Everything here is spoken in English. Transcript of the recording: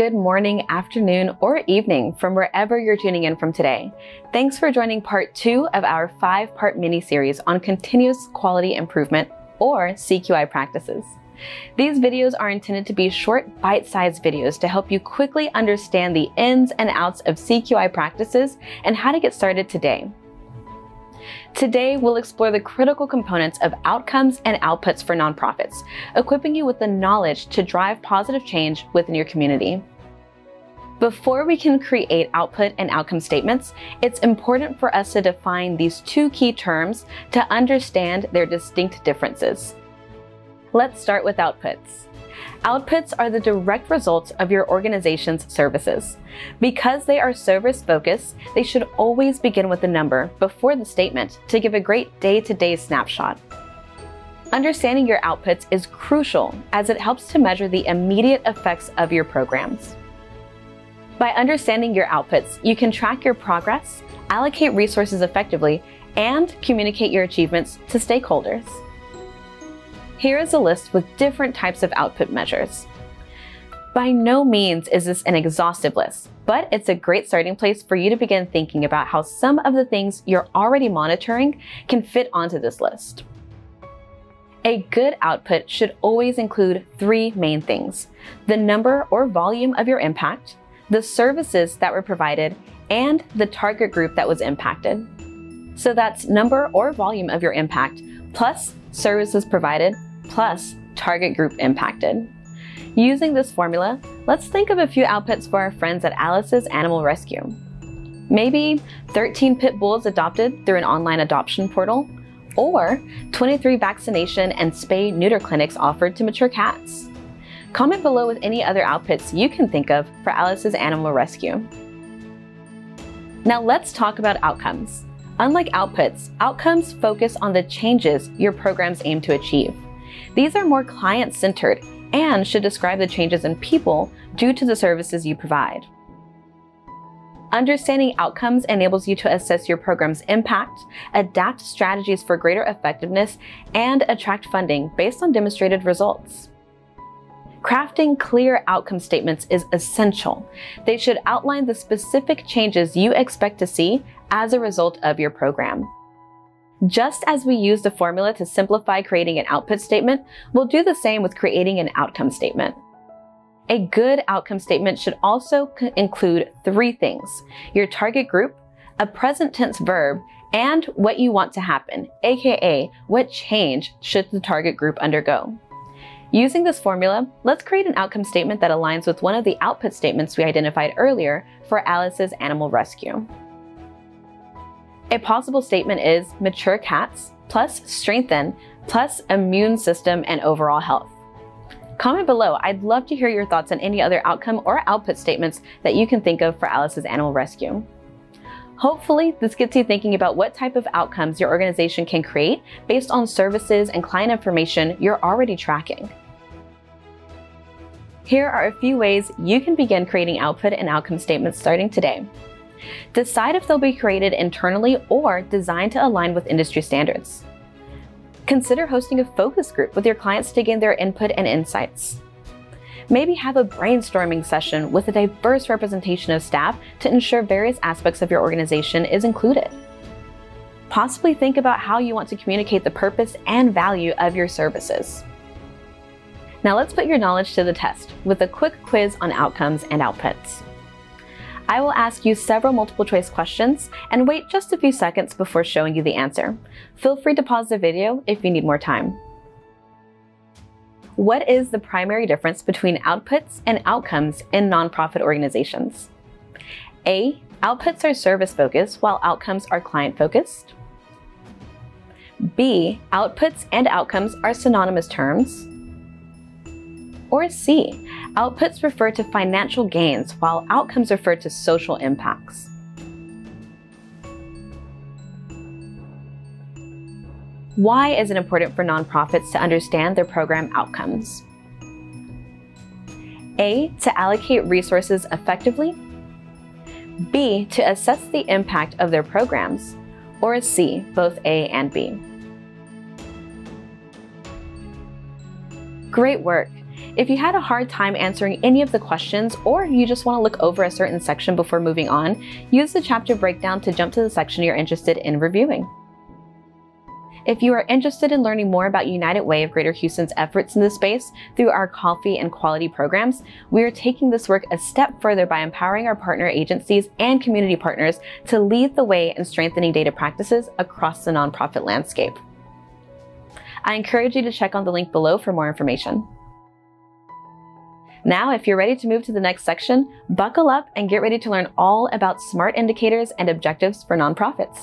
Good morning, afternoon, or evening from wherever you're tuning in from today. Thanks for joining part 2 of our 5-part mini-series on continuous quality improvement, or CQI practices. These videos are intended to be short, bite-sized videos to help you quickly understand the ins and outs of CQI practices and how to get started today. Today, we'll explore the critical components of outcomes and outputs for nonprofits, equipping you with the knowledge to drive positive change within your community. Before we can create output and outcome statements, it's important for us to define these two key terms to understand their distinct differences. Let's start with outputs. Outputs are the direct results of your organization's services. Because they are service-focused, they should always begin with a number before the statement to give a great day-to-day snapshot. Understanding your outputs is crucial as it helps to measure the immediate effects of your programs. By understanding your outputs, you can track your progress, allocate resources effectively, and communicate your achievements to stakeholders. Here is a list with different types of output measures. By no means is this an exhaustive list, but it's a great starting place for you to begin thinking about how some of the things you're already monitoring can fit onto this list. A good output should always include 3 main things: the number or volume of your impact, the services that were provided, and the target group that was impacted. So that's number or volume of your impact, plus services provided, plus target group impacted. Using this formula, let's think of a few outputs for our friends at Alice's Animal Rescue. Maybe 13 pit bulls adopted through an online adoption portal, or 23 vaccination and spay-neuter clinics offered to mature cats. Comment below with any other outputs you can think of for Alice's Animal Rescue. Now let's talk about outcomes. Unlike outputs, outcomes focus on the changes your programs aim to achieve. These are more client-centered and should describe the changes in people due to the services you provide. Understanding outcomes enables you to assess your program's impact, adapt strategies for greater effectiveness, and attract funding based on demonstrated results. Crafting clear outcome statements is essential. They should outline the specific changes you expect to see as a result of your program. Just as we use the formula to simplify creating an output statement, we'll do the same with creating an outcome statement. A good outcome statement should also include 3 things: your target group, a present tense verb, and what you want to happen, aka what change should the target group undergo. Using this formula, let's create an outcome statement that aligns with one of the output statements we identified earlier for Alice's Animal Rescue. A possible statement is mature cats plus strengthen plus immune system and overall health. Comment below. I'd love to hear your thoughts on any other outcome or output statements that you can think of for Alice's Animal Rescue. Hopefully, this gets you thinking about what type of outcomes your organization can create based on services and client information you're already tracking. Here are a few ways you can begin creating output and outcome statements starting today. Decide if they'll be created internally or designed to align with industry standards. Consider hosting a focus group with your clients to gain their input and insights. Maybe have a brainstorming session with a diverse representation of staff to ensure various aspects of your organization is included. Possibly think about how you want to communicate the purpose and value of your services. Now let's put your knowledge to the test with a quick quiz on outcomes and outputs. I will ask you several multiple choice questions and wait just a few seconds before showing you the answer. Feel free to pause the video if you need more time. What is the primary difference between outputs and outcomes in nonprofit organizations? A. Outputs are service-focused while outcomes are client-focused. B. Outputs and outcomes are synonymous terms. Or C. Outputs refer to financial gains while outcomes refer to social impacts. Why is it important for nonprofits to understand their program outcomes? A. To allocate resources effectively. B. To assess the impact of their programs. Or C. Both A and B. Great work! If you had a hard time answering any of the questions, or you just want to look over a certain section before moving on, use the chapter breakdown to jump to the section you're interested in reviewing. If you are interested in learning more about United Way of Greater Houston's efforts in this space through our coffee and quality programs, we are taking this work a step further by empowering our partner agencies and community partners to lead the way in strengthening data practices across the nonprofit landscape. I encourage you to check on the link below for more information. Now, if you're ready to move to the next section, buckle up and get ready to learn all about SMART indicators and objectives for nonprofits.